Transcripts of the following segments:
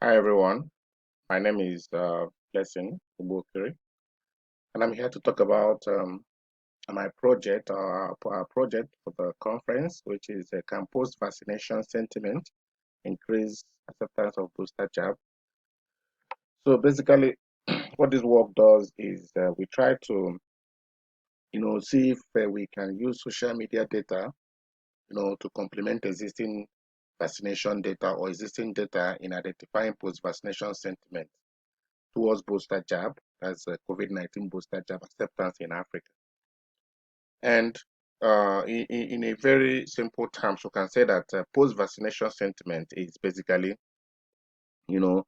Hi everyone, my name is Blessing Ubokiri, and I'm here to talk about my project, our project for the conference, which is a campus vaccination sentiment, increase acceptance of booster jab. So basically, what this work does is we try to, see if we can use social media data, to complement existing vaccination data or existing data in identifying post-vaccination sentiment towards booster jab, that's COVID-19 booster jab acceptance in Africa. And in a very simple terms, we can say that post-vaccination sentiment is basically, you know,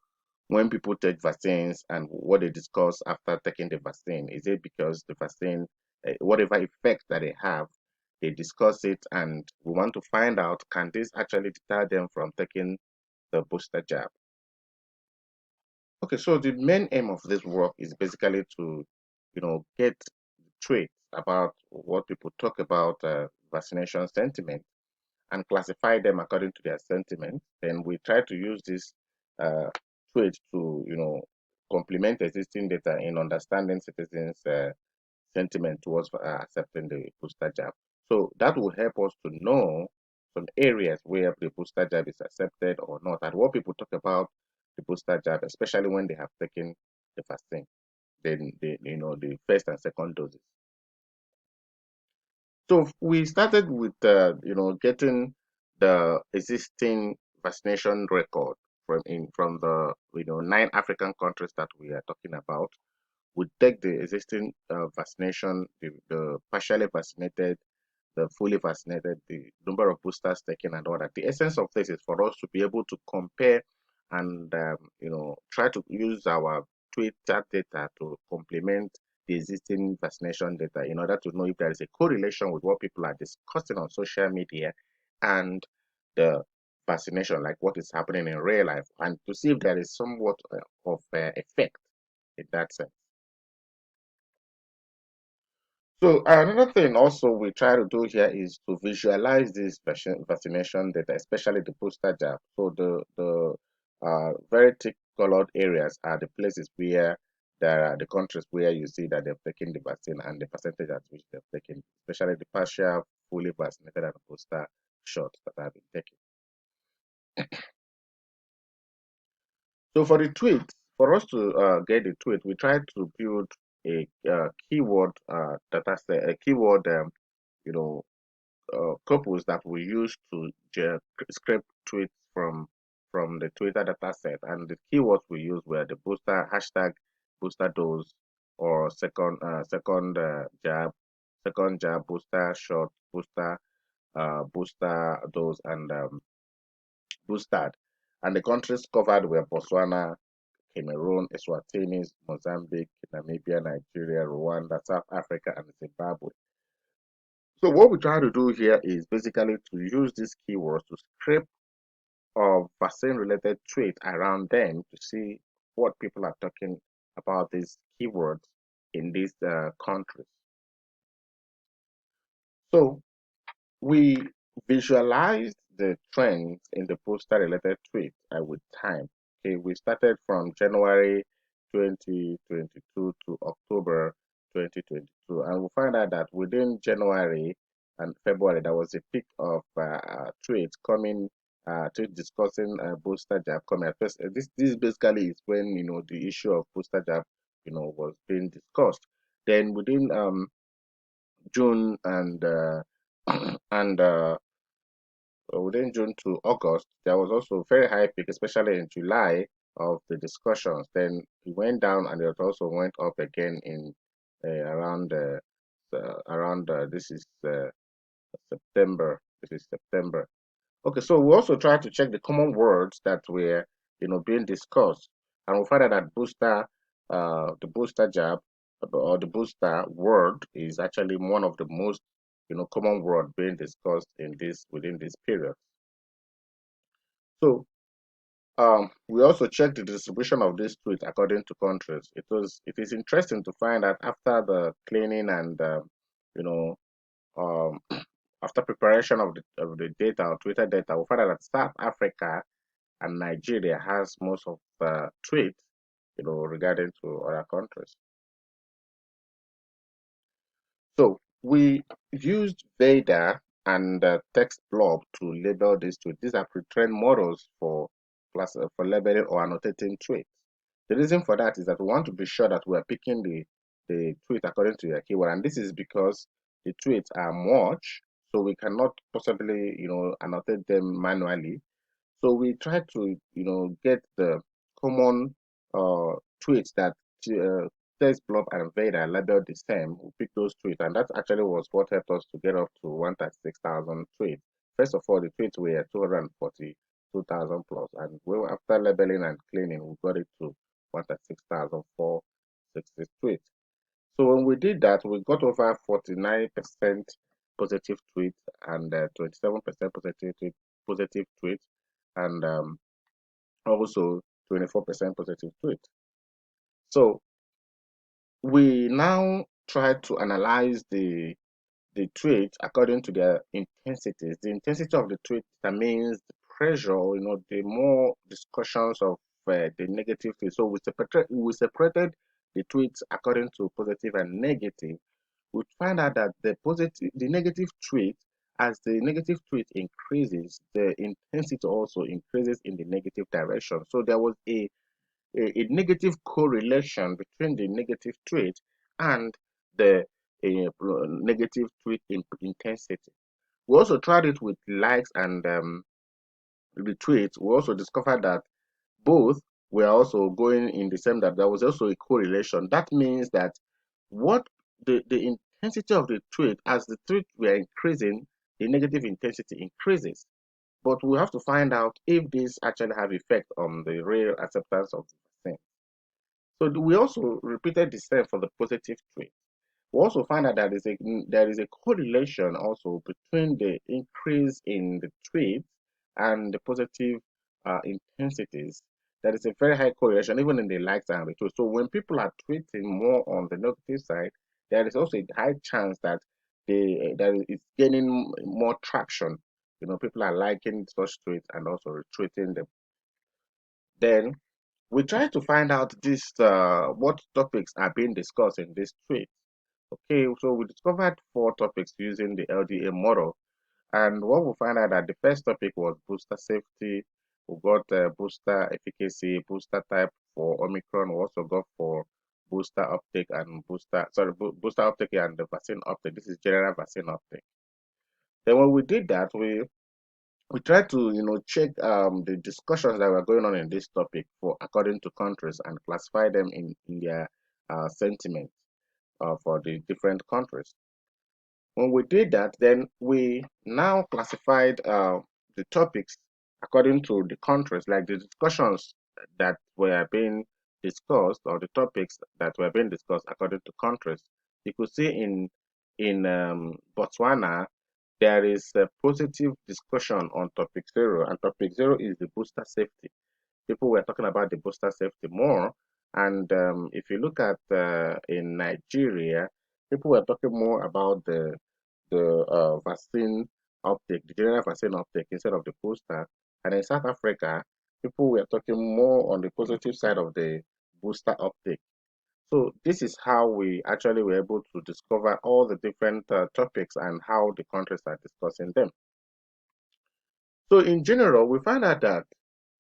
when people take vaccines and what they discuss after taking the vaccine. Is it because the vaccine, whatever effect that they have, they discuss it, and we want to find out, can this actually deter them from taking the booster jab? Okay, so the main aim of this work is basically to, get traits about what people talk about vaccination sentiment and classify them according to their sentiment. Then we try to use this uh, traits to, complement existing data in understanding citizens' sentiment towards accepting the booster jab. So that will help us to know some areas where the booster jab is accepted or not, and what people talk about the booster jab, especially when they have taken the vaccine, then the first and second doses. So we started with getting the existing vaccination record from the 9 African countries that we are talking about. We take the existing vaccination, the partially vaccinated, the fully vaccinated, the number of boosters taken, and all that. The essence of this is for us to be able to compare and try to use our Twitter data to complement the existing vaccination data in order to know if there is a correlation with what people are discussing on social media and the vaccination, like what is happening in real life, and to see if there is somewhat of effect in that sense. So another thing also we try to do here is to visualize this vaccination data, especially the booster jab. So the very thick colored areas are the places where there are the countries where you see that they've taken the vaccine and the percentage at which they've taken, especially the partial, fully vaccinated and booster shots that have been taken. So for the tweet, for us to get the tweet, we try to build a keyword data set, a keyword, you know, couples that we use to scrape tweets from the Twitter data set, and the keywords we use were the booster hashtag, booster dose, or second jab, booster shot, booster dose, and boosted. And the countries covered were Botswana, Cameroon, Eswatini, Mozambique, Namibia, Nigeria, Rwanda, South Africa, and Zimbabwe. So what we try to do here is basically to use these keywords to scrape vaccine-related traits around them to see what people are talking about these keywords in these countries. So we visualized the trends in the poster-related tweets with time. Okay, we started from January 2022 to October 2022, and we find out that within January and February there was a peak of tweets coming to discussing booster jab coming. First, this basically is when the issue of booster jab was being discussed. Then within June and and within June to August, there was also a very high peak, especially in July of the discussions. Then it went down and it also went up again in this is September. This is September. Okay, so we also tried to check the common words that were being discussed, and we found out that the booster jab or the booster word is actually one of the most common word being discussed in this within this period. So we also checked the distribution of this tweet according to countries. It is interesting to find that after the cleaning and you know after preparation of the data or Twitter data, we found out that South Africa and Nigeria has most of the trade, regarding to other countries. So we used VEDA and text blob to label these tweets. These are pre-trained models for for labeling or annotating tweets. The reason for that is that we want to be sure that we are picking the tweet according to your keyword, and this is because the tweets are much, so we cannot possibly annotate them manually. So we try to, get the common uh, tweets that Text Blob and Vader labeled the same. We pick those tweets, and that actually was what helped us to get up to 136,000 tweets. First of all, the tweets were 242,000 plus, and after labeling and cleaning, we got it to 136,460 tweets. So when we did that, we got over 49% positive tweets and 27% positive tweets, and also 24% positive tweets. So we now try to analyze the tweets according to their intensities. The intensity of the tweet determines the pressure, the more discussions of the negative tweets. So we separated the tweets according to positive and negative. We find out that the negative tweet, as the negative tweet increases, the intensity also increases in the negative direction. So there was a negative correlation between the negative tweet and the negative tweet intensity. We also tried it with likes and retweets. We also discovered that both were also going in the same, that there was also a correlation. That means that what the intensity of the tweet, as the tweet were increasing, the negative intensity increases. But we have to find out if this actually have effect on the real acceptance of the vaccine. So we also repeated the same for the positive tweet. We also find out that there is a correlation also between the increase in the tweets and the positive intensities. There is a very high correlation even in the likes and retweets. So when people are tweeting more on the negative side, there is also a high chance that it's gaining more traction. People are liking such tweets and also retweeting them. Then we try to find out what topics are being discussed in this tweet. Okay, so we discovered 4 topics using the LDA model, and what we find out that the first topic was booster safety. We got booster efficacy, booster type for Omicron. We also got for booster uptake and booster uptake and the vaccine uptake. This is general vaccine uptake. Then when we did that, we tried to check the discussions that were going on in this topic for according to countries and classify them in their sentiment for the different countries. When we did that, then we now classified the topics according to the countries, like the discussions that were being discussed, or the topics that were being discussed according to countries. You could see in Botswana, there is a positive discussion on topic 0, and topic 0 is the booster safety. People were talking about the booster safety more. And if you look at in Nigeria, people were talking more about the vaccine uptake, the general vaccine uptake instead of the booster. And in South Africa, people were talking more on the positive side of the booster uptake. So this is how we actually were able to discover all the different topics and how the countries are discussing them. So in general, we find out that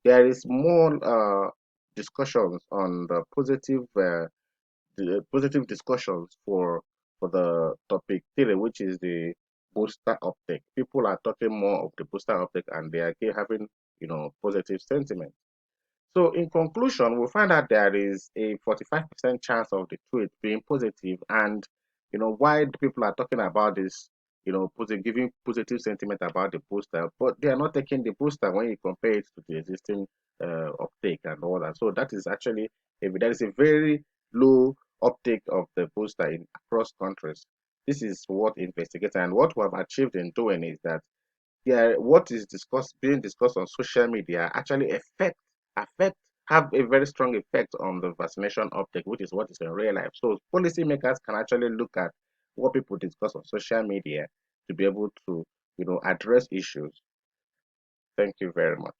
there is more discussions on the positive discussions for the topic 3, which is the booster uptake. People are talking more of the booster uptake, and they are having positive sentiment. So in conclusion, we find out there is a 45% chance of the tweet being positive, and why the people are talking about this, giving positive sentiment about the booster, but they are not taking the booster when you compare it to the existing uptake and all that. So that is actually there is a very low uptake of the booster in across countries. This is what investigators and what we have achieved in doing is that what is being discussed on social media actually affect have a very strong effect on the vaccination uptake, which is what is in real life. So policymakers can actually look at what people discuss on social media to be able to address issues. Thank you very much.